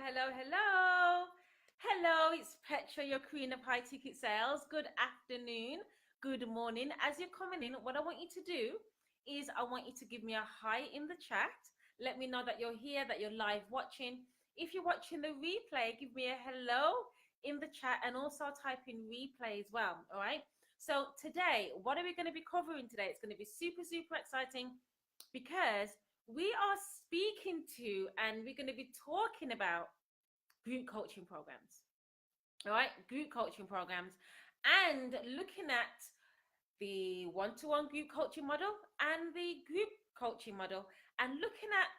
hello. Hello, it's Petra, your queen of high ticket sales. Good afternoon, good morning. As you're coming in, what I want you to do is I want you to give me a hi in the chat. Let me know that you're here, that you're live watching. If you're watching the replay, give me a hello in the chat and also type in replay as well. All right. So today, what are we going to be covering today? It's going to be super, super exciting because we are speaking to and we're going to be talking about group coaching programs. All right, group coaching programs, and looking at the one-to-one group coaching model and the group coaching model, and looking at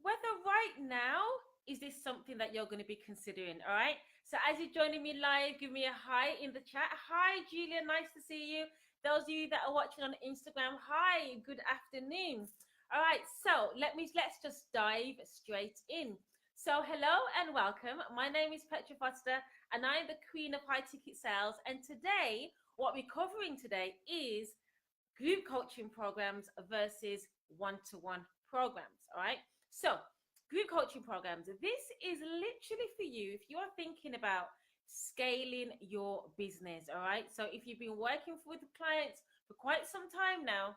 whether right now is this something that you're going to be considering. All right, so as you're joining me live, give me a hi in the chat. Hi Julia, nice to see you. Those of you that are watching on Instagram, hi, good afternoon. All right, so let's just dive straight in. So hello and welcome. My name is Petra Foster and I'm the queen of high ticket sales. And today, what we're covering today is group coaching programs versus one-to-one programs. All right. So group coaching programs, this is literally for you if you are thinking about scaling your business. All right. So if you've been working with clients for quite some time now,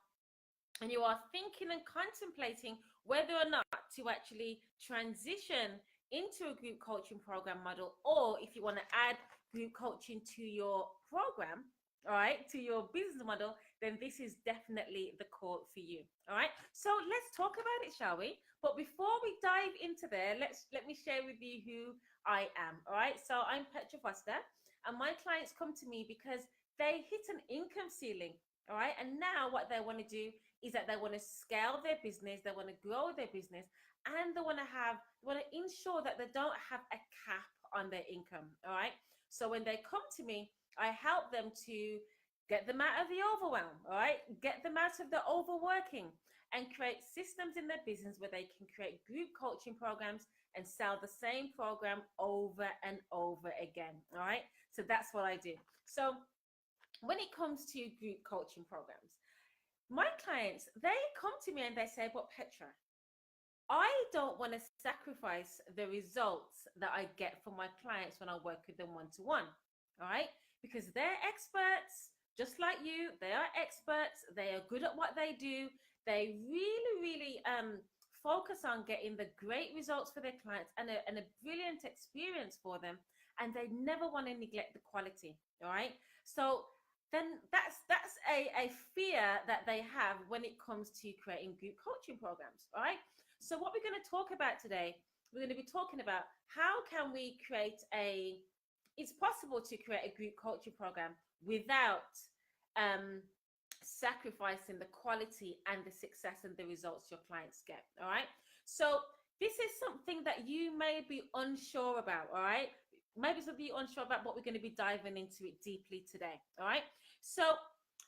and you are thinking and contemplating whether or not to actually transition into a group coaching program model, or if you want to add group coaching to your program, all right, to your business model, then this is definitely the call for you. All right, so let's talk about it, shall we? But before we dive into there, let me share with you who I am. All right, so I'm Petra Foster, and my clients come to me because they hit an income ceiling. All right, and now what they want to do is that they want to scale their business, they want to grow their business, and they want to ensure that they don't have a cap on their income. All right. So when they come to me, I help them to get them out of the overwhelm. All right. Get them out of the overworking and create systems in their business where they can create group coaching programs and sell the same program over and over again. All right. So that's what I do. So when it comes to group coaching programs, my clients, they come to me and they say, but Petra, I don't want to sacrifice the results that I get from my clients when I work with them one-to-one. All right. Because they're experts, just like you. They are experts. They are good at what they do. They really, really focus on getting the great results for their clients and a brilliant experience for them. And they never want to neglect the quality. All right. So then that's a fear that they have when it comes to creating group coaching programs. All right. So what we're going to talk about today, we're going to be talking about how can we create it's possible to create a group coaching program without sacrificing the quality and the success and the results your clients get. All right. So this is something that you may be unsure about. All right. Maybe something you're unsure about, but we're going to be diving into it deeply today. All right. So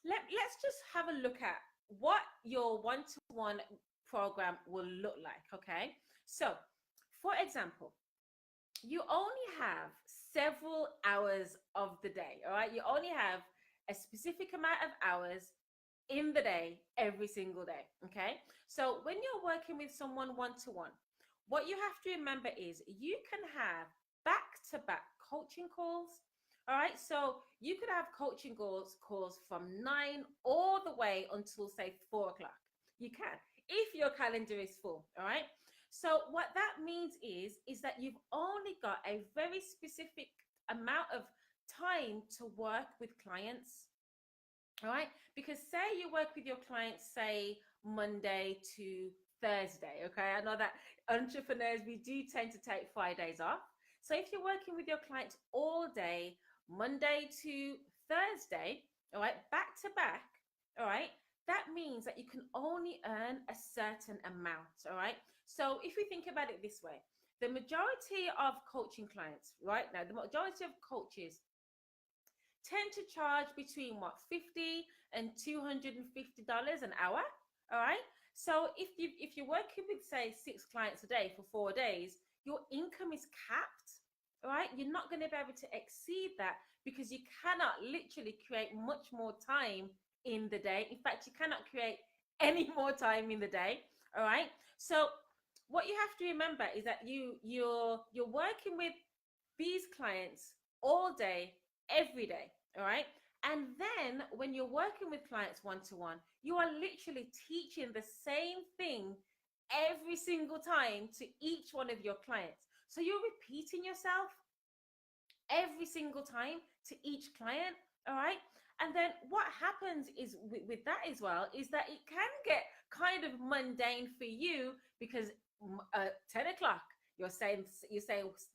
let's just have a look at what your one-to-one program will look like. Okay. So for example, you only have several hours of the day. All right. You only have a specific amount of hours in the day every single day. Okay. So when you're working with someone one-to-one, what you have to remember is you can have back-to-back coaching calls. All right. So you could have coaching calls from 9 all the way until say 4 o'clock. You can, if your calendar is full. All right. So what that means is that you've only got a very specific amount of time to work with clients. All right. Because say you work with your clients, say Monday to Thursday. Okay. I know that entrepreneurs, we do tend to take Fridays off. So if you're working with your clients all day, Monday to Thursday, all right, back to back, all right, that means that you can only earn a certain amount. All right. So if we think about it this way, the majority of coaching clients right now, the majority of coaches tend to charge between what, $50 and $250 an hour. All right. So if you're working with say 6 clients a day for 4 days, your income is capped. All right. You're not going to be able to exceed that because you cannot literally create much more time in the day. In fact, you cannot create any more time in the day. All right. So what you have to remember is that you're working with these clients all day, every day, all right? And then when you're working with clients one to one, you are literally teaching the same thing every single time to each one of your clients. So you're repeating yourself every single time to each client, all right? And then what happens is with that as well is that it can get kind of mundane for you because 10 o'clock you're saying the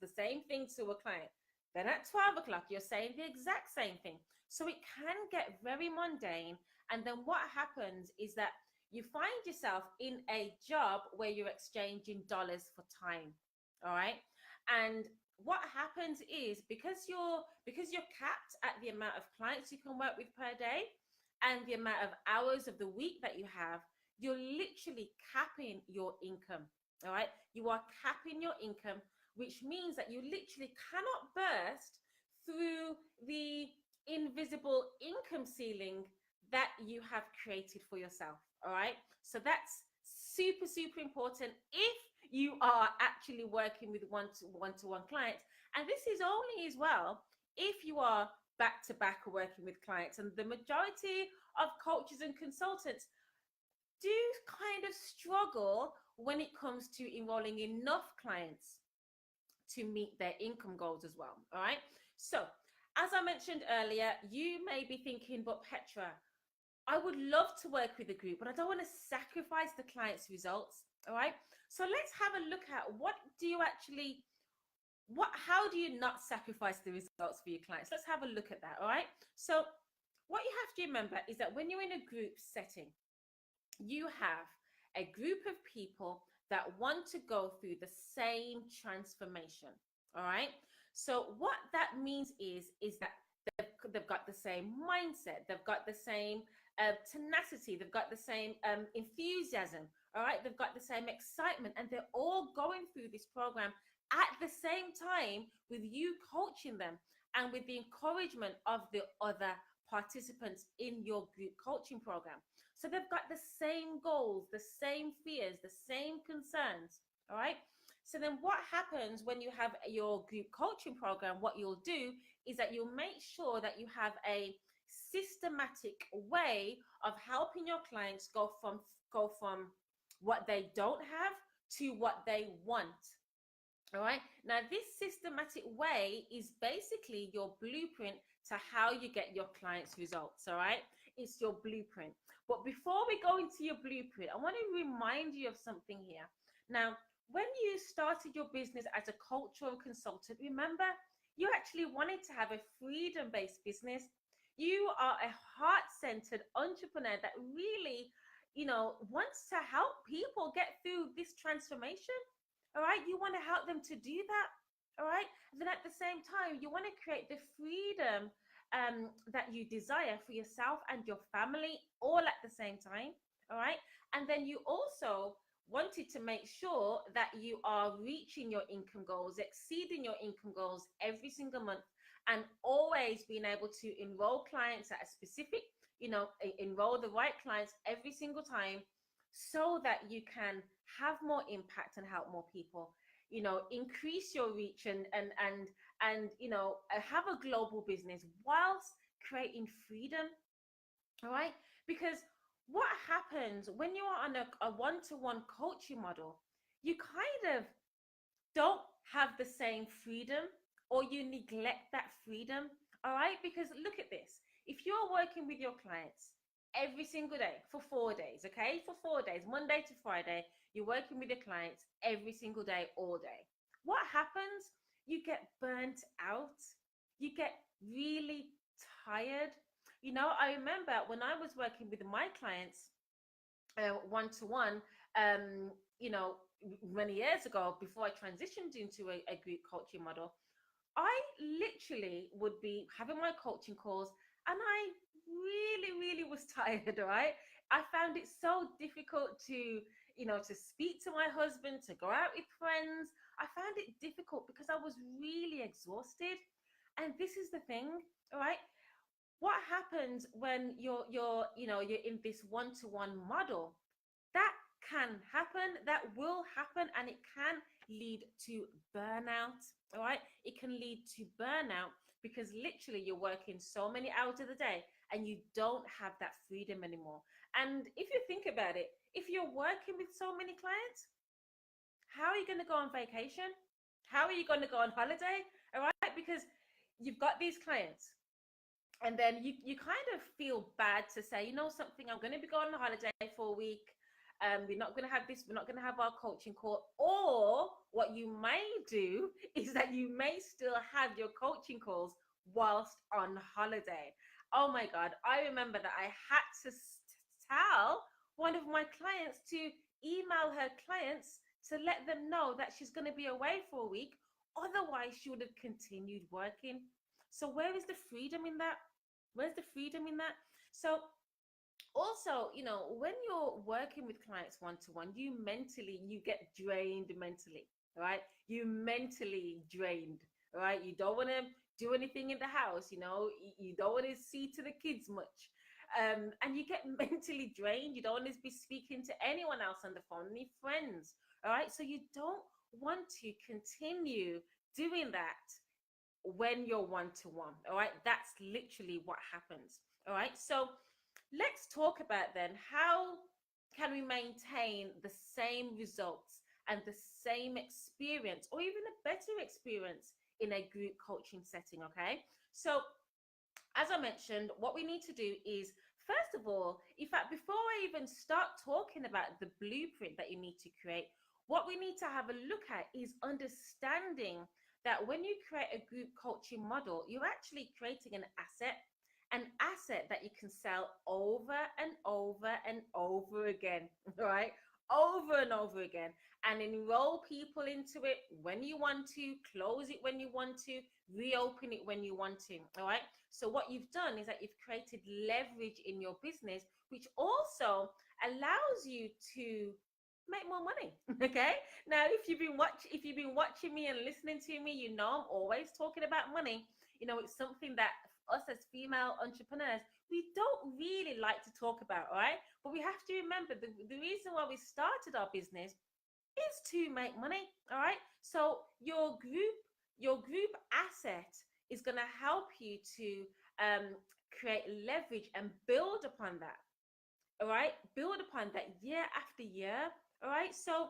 same thing to a client, then at 12 o'clock you're saying the exact same thing, so it can get very mundane. And then what happens is that you find yourself in a job where you're exchanging dollars for time, all right? And what happens is because you're capped at the amount of clients you can work with per day and the amount of hours of the week that you have, you're literally capping your income. All right, you are capping your income, which means that you literally cannot burst through the invisible income ceiling that you have created for yourself. All right, so that's super, super important if you are actually working with one-to-one clients. And this is only as well if you are back to back working with clients. And the majority of coaches and consultants do kind of struggle when it comes to enrolling enough clients to meet their income goals as well. All right. So, as I mentioned earlier, you may be thinking, but Petra, I would love to work with a group, but I don't want to sacrifice the client's results. All right. So let's have a look at how do you not sacrifice the results for your clients? Let's have a look at that. All right. So what you have to remember is that when you're in a group setting, you have a group of people that want to go through the same transformation. All right. So what that means is that they've got the same mindset, they've got the same tenacity, they've got the same enthusiasm. All right, they've got the same excitement, and they're all going through this program at the same time with you coaching them and with the encouragement of the other participants in your group coaching program. So they've got the same goals, the same fears, the same concerns. All right. So then what happens when you have your group coaching program, what you'll do is that you'll make sure that you have a systematic way of helping your clients go from what they don't have to what they want. All right. Now, this systematic way is basically your blueprint to how you get your clients' results. All right. It's your blueprint. But before we go into your blueprint, I want to remind you of something here. Now, when you started your business as a cultural consultant, remember, you actually wanted to have a freedom-based business. You are a heart-centered entrepreneur that really, wants to help people get through this transformation. All right. You want to help them to do that. All right. And then at the same time, you want to create the freedom that you desire for yourself and your family all at the same time. All right. And then you also wanted to make sure that you are reaching your income goals, exceeding your income goals every single month, and always being able to enroll clients at a specific, enroll the right clients every single time so that you can have more impact and help more people, increase your reach and have a global business whilst creating freedom. All right. Because what happens when you are on a one-to-one coaching model, you kind of don't have the same freedom, or you neglect that freedom. All right. Because look at this. If you're working with your clients every single day for 4 days, okay, for 4 days, Monday to Friday, you're working with your clients every single day, all day. What happens? You get burnt out. You get really tired. I remember when I was working with my clients one to one, you know, many years ago, before I transitioned into a group coaching model, I literally would be having my coaching calls and I really, really was tired, right? I found it so difficult to speak to my husband, to go out with friends. I found it difficult because I was really exhausted. And this is the thing, all right? What happens when you're in this one-to-one model? That can happen, that will happen, and it can lead to burnout. All right, it can lead to burnout because literally you're working so many hours of the day and you don't have that freedom anymore. And if you think about it, if you're working with so many clients, how are you going to go on vacation? How are you going to go on holiday? All right, because you've got these clients, and then you kind of feel bad to say, you know something, I'm going to be going on holiday for a week. We're not going to have this. We're not going to have our coaching call. Or what you may do is that you may still have your coaching calls whilst on holiday. Oh my God. I remember that I had to tell one of my clients to email her clients to let them know that she's going to be away for a week. Otherwise, she would have continued working. So where is the freedom in that? Where's the freedom in that? So also, when you're working with clients one to one, you get drained mentally, right? You mentally drained, right? You don't want to do anything in the house, you don't want to see to the kids much. And you get mentally drained. You don't want to be speaking to anyone else on the phone, any friends, all right? So you don't want to continue doing that when you're one to one, all right? That's literally what happens, all right? So let's talk about then, how can we maintain the same results and the same experience, or even a better experience in a group coaching setting, okay? So as I mentioned, what we need to do is, first of all, in fact, before I even start talking about the blueprint that you need to create, what we need to have a look at is understanding that when you create a group coaching model, you're actually creating an asset that you can sell over and over and over again, right? Over and over again, and enroll people into it when you want to, close it when you want to, reopen it when you want to, all right? So what you've done is that you've created leverage in your business, which also allows you to make more money. Okay. Now, if you've been watching me and listening to me, I'm always talking about money. It's something that us as female entrepreneurs, we don't really like to talk about, all right? But we have to remember the reason why we started our business is to make money, all right? So your group asset is going to help you to create leverage and build upon that, all right? Build upon that year after year, all right? So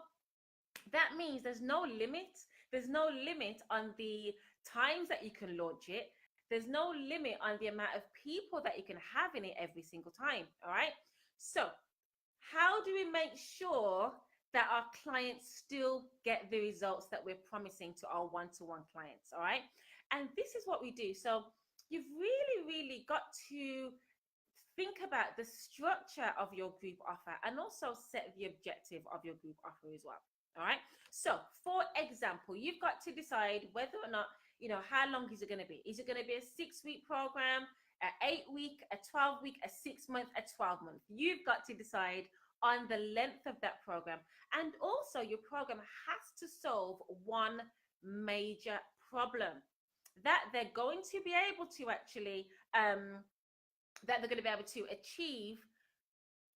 that means there's no limit. There's no limit on the times that you can launch it. There's no limit on the amount of people that you can have in it every single time, all right? So how do we make sure that our clients still get the results that we're promising to our one-to-one clients, all right? And this is what we do. So you've really, really got to think about the structure of your group offer and also set the objective of your group offer as well, all right? So for example, you've got to decide whether or not, how long is it going to be? Is it going to be a 6-week program, an 8-week, a 12-week, a 6-month, a 12-month? You've got to decide on the length of that program. And also your program has to solve one major problem that they're going to be able to actually, that they're going to be able to achieve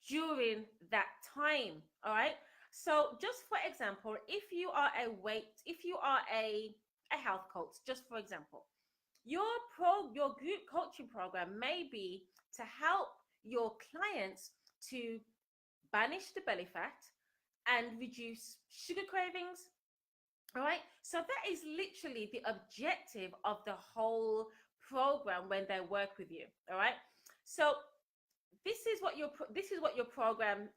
during that time, all right? So just for example, if you are a health coach, just for example, your group coaching program may be to help your clients to banish the belly fat and reduce sugar cravings, all right? So that is literally the objective of the whole program when they work with you, all right? So this is what your program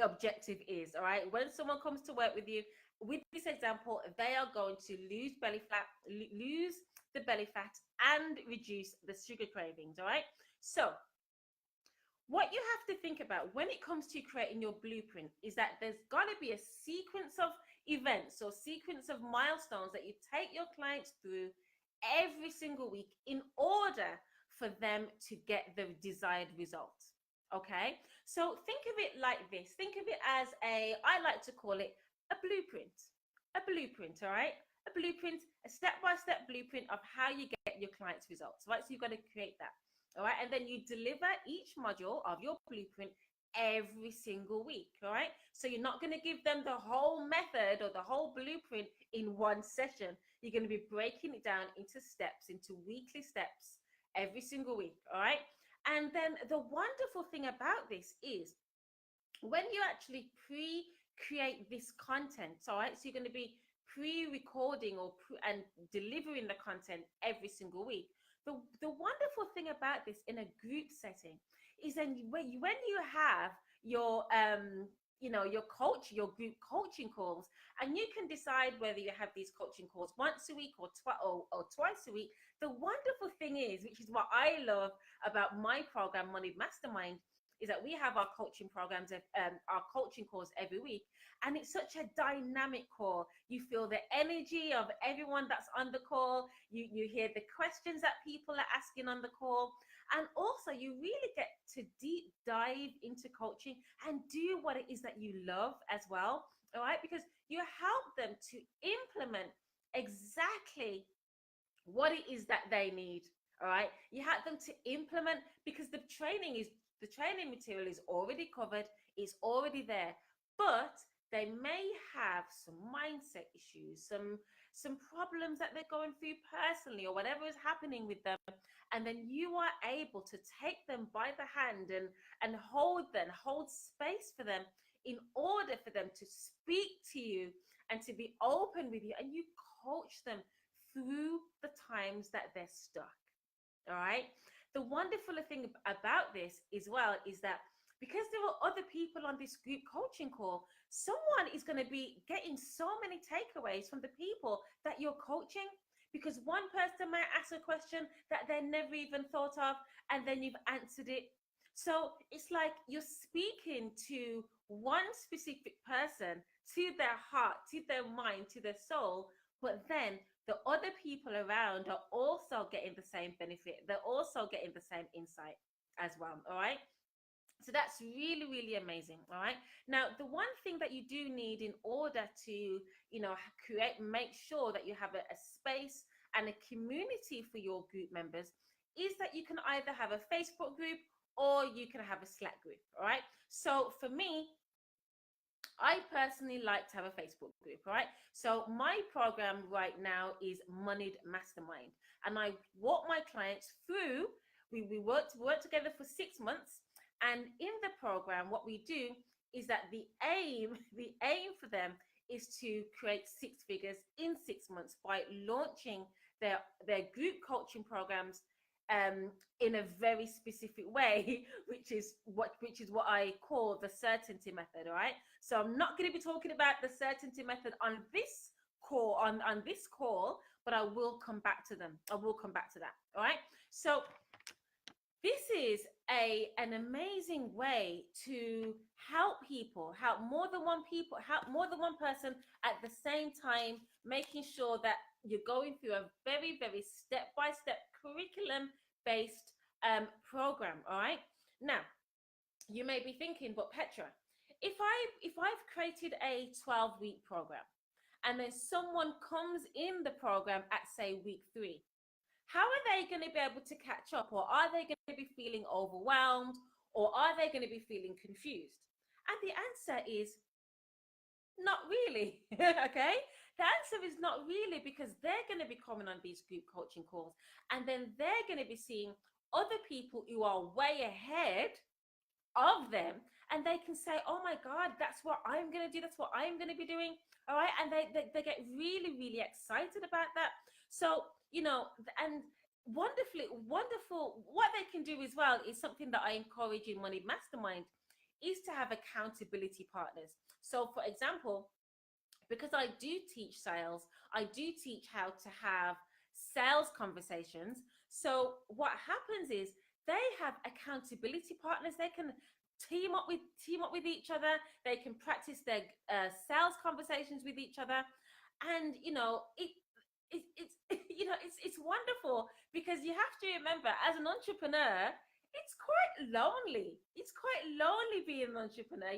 objective is, all right? When someone comes to work with you, with this example, they are going to lose the belly fat and reduce the sugar cravings, all right? So what you have to think about when it comes to creating your blueprint is that there's got to be a sequence of events or sequence of milestones that you take your clients through every single week in order for them to get the desired results. Okay, so think of it like this. Think of it as I like to call it a blueprint. A blueprint, all right? A blueprint, a step-by-step blueprint of how you get your clients' results, right? So you've got to create that, all right? And then you deliver each module of your blueprint every single week. All right. So you're not going to give them the whole method or the whole blueprint in one session. You're going to be breaking it down into steps, into weekly steps every single week. All right. And then the wonderful thing about this is when you actually pre-create this content, all right, so you're going to be pre-recording and delivering the content every single week. The wonderful thing about this in a group setting is then when you have your your group coaching calls, and you can decide whether you have these coaching calls once a week or twice a week. The wonderful thing is, which is what I love about my program, Money Mastermind, is that we have our coaching programs, our coaching calls every week, and it's such a dynamic call. You feel the energy of everyone that's on the call. You hear the questions that people are asking on the call, and also you really get to deep dive into coaching and do what it is that you love as well. All right, because you help them to implement exactly what it is that they need. All right, you help them to implement, because the training material is already covered, it's already there, but they may have some mindset issues, some problems that they're going through personally, or whatever is happening with them. And then you are able to take them by the hand and hold space for them, in order for them to speak to you and to be open with you, and you coach them through the times that they're stuck. All right. The wonderful thing about this as well is that because there are other people on this group coaching call, someone is going to be getting so many takeaways from the people that you're coaching, because one person might ask a question that they never even thought of, and then you've answered it. So it's like you're speaking to one specific person, to their heart, to their mind, to their soul, but then the other people around are also getting the same benefit. They're also getting the same insight as well. All right. So that's really, really amazing. All right. Now, the one thing that you do need in order to, make sure that you have a space and a community for your group members, is that you can either have a Facebook group or you can have a Slack group. All right. So for me, I personally like to have a Facebook group. All right. So my program right now is Moneyed Mastermind, and I walk my clients through. We work together for 6 months, and in the program, what we do is that the aim for them is to create six figures in 6 months by launching their group coaching programs in a very specific way, which is what I call the certainty method. All right. So I'm not going to be talking about the certainty method on this call, but I will come back to them. I will come back to that. All right. So this is an amazing way to help more than one person at the same time, making sure that you're going through a very, very step-by-step curriculum based program. All right. Now, you may be thinking, but Petra, if I've created a 12-week program, and then someone comes in the program at, say, week 3, how are they going to be able to catch up? Or are they going to be feeling overwhelmed? Or are they going to be feeling confused? And the answer is not really. Okay. The answer is not really, because they're going to be coming on these group coaching calls, and then they're going to be seeing other people who are way ahead of them, and they can say, oh my God, that's what I'm going to do. That's what I'm going to be doing. All right. And they get really, really excited about that. So, and wonderful, what they can do as well is something that I encourage in Money Mastermind, is to have accountability partners. So for example, because I do teach sales, I do teach how to have sales conversations. So what happens is they have accountability partners. They can team up with each other. They can practice their sales conversations with each other, and it's wonderful, because you have to remember, as an entrepreneur, it's quite lonely. It's quite lonely being an entrepreneur.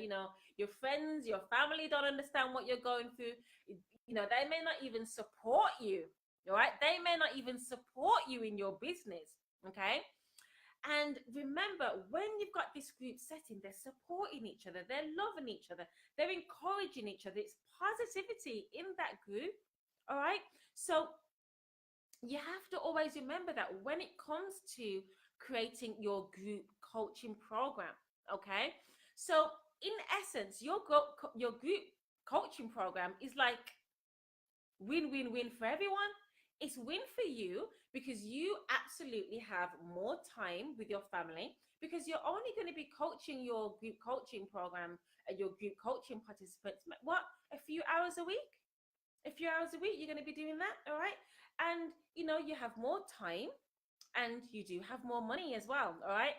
Your friends, your family don't understand what you're going through. They may not even support you. All right. They may not even support you in your business. Okay. And remember, when you've got this group setting, they're supporting each other, they're loving each other, they're encouraging each other. It's positivity in that group. All right. So you have to always remember that when it comes to creating your group coaching program, okay? So in essence, your group coaching program is like win-win-win for everyone. It's win for you because you absolutely have more time with your family, because you're only going to be coaching your group coaching program and your group coaching participants what, a few hours a week. A few hours a week you're going to be doing that. All right. And you have more time, and you do have more money as well. All right.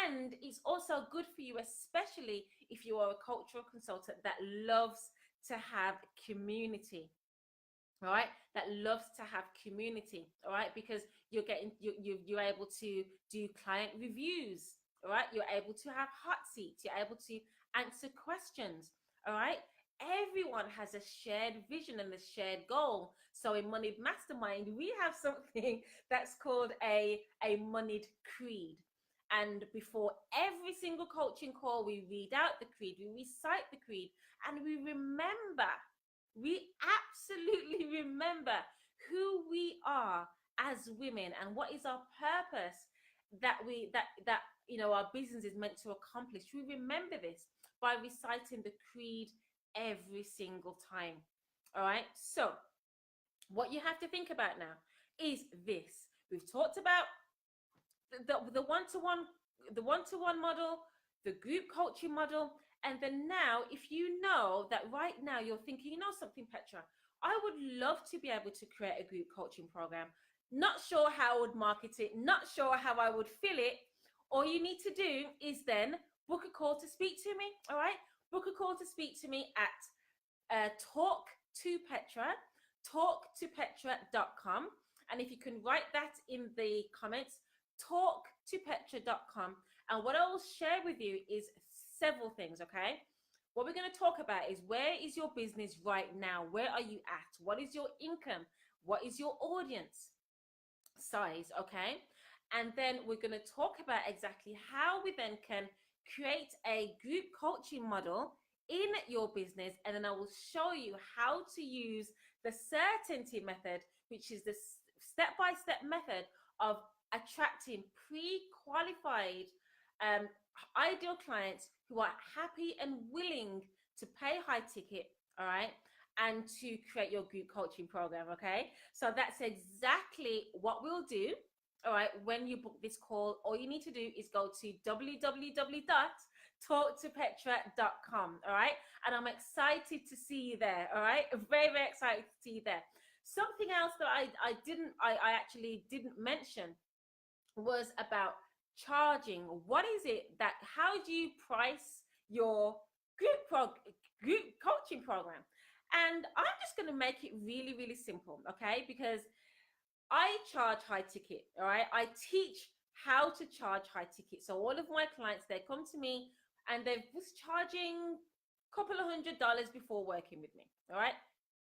And it's also good for you, especially if you are a cultural consultant that loves to have community. All right, that loves to have community. All right, because you're able to do client reviews. All right, you're able to have hot seats, you're able to answer questions. All right, everyone has a shared vision and a shared goal. So in Moneyed Mastermind, we have something that's called a moneyed creed. And before every single coaching call, we read out the creed, we recite the creed, and we absolutely remember who we are as women and what is our purpose, that our business is meant to accomplish. We remember this by reciting the creed every single time. All right. So what you have to think about now is this. We've talked about the one-to-one model, the group coaching model. And then now, if you know that right now you're thinking, something, Petra, I would love to be able to create a group coaching program. Not sure how I would market it, not sure how I would fill it. All you need to do is then book a call to speak to me. All right. Book a call to speak to me at talktopetra.com. And if you can write that in the comments, talktopetra.com. And what I will share with you is several things, okay? What we're going to talk about is, where is your business right now? Where are you at? What is your income? What is your audience size, okay? And then we're going to talk about exactly how we then can create a group coaching model in your business. And then I will show you how to use the certainty method, which is the step-by-step method of attracting pre-qualified ideal clients who are happy and willing to pay high ticket, all right, and to create your group coaching program. Okay, so that's exactly what we'll do. All right, when you book this call, all you need to do is go to www.talktopetra.com. All right, and I'm excited to see you there. All right, very, very excited to see you there. Something else that I actually didn't mention was about charging. What is it that, how do you price your group coaching program? And I'm just going to make it really, really simple, okay? Because I charge high ticket, all right? I teach how to charge high ticket. So all of my clients, they come to me and they was charging a couple of $100 before working with me, all right?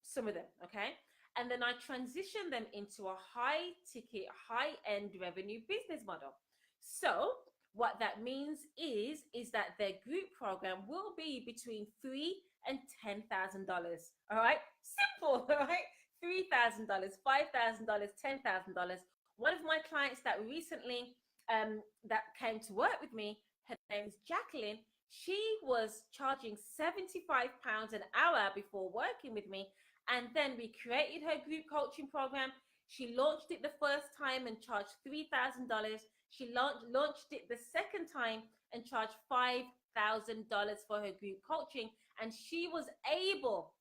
Some of them, okay? And then I transition them into a high ticket, high end revenue business model. So what that means is that their group program will be between $3,000 and $10,000. All right, simple. All right, $3,000, $5,000, $10,000. One of my clients that recently that came to work with me, her name is Jacqueline. She was charging £75 an hour before working with me, and then we created her group coaching program. She launched it the first time and charged $3,000. She launched it the second time and charged $5,000 for her group coaching. And she was able,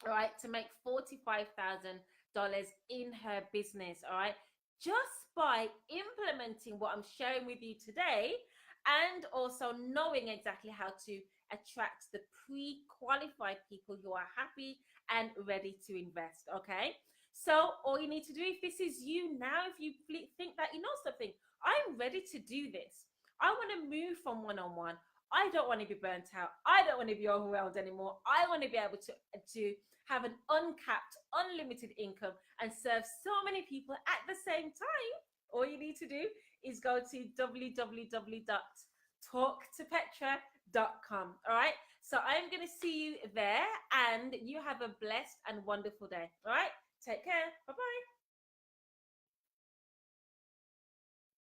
all right, to make $45,000 in her business, all right, just by implementing what I'm sharing with you today, and also knowing exactly how to attract the pre-qualified people who are happy and ready to invest. Okay, so all you need to do, if this is you now, if you think that, something, I'm ready to do this, I want to move from one-on-one, I don't want to be burnt out, I don't want to be overwhelmed anymore, I want to be able to have an uncapped, unlimited income and serve so many people at the same time. all you need to do is go to www.talktopetra.com. All right. So I'm going to see you there, and you have a blessed and wonderful day. All right. Take care. Bye bye.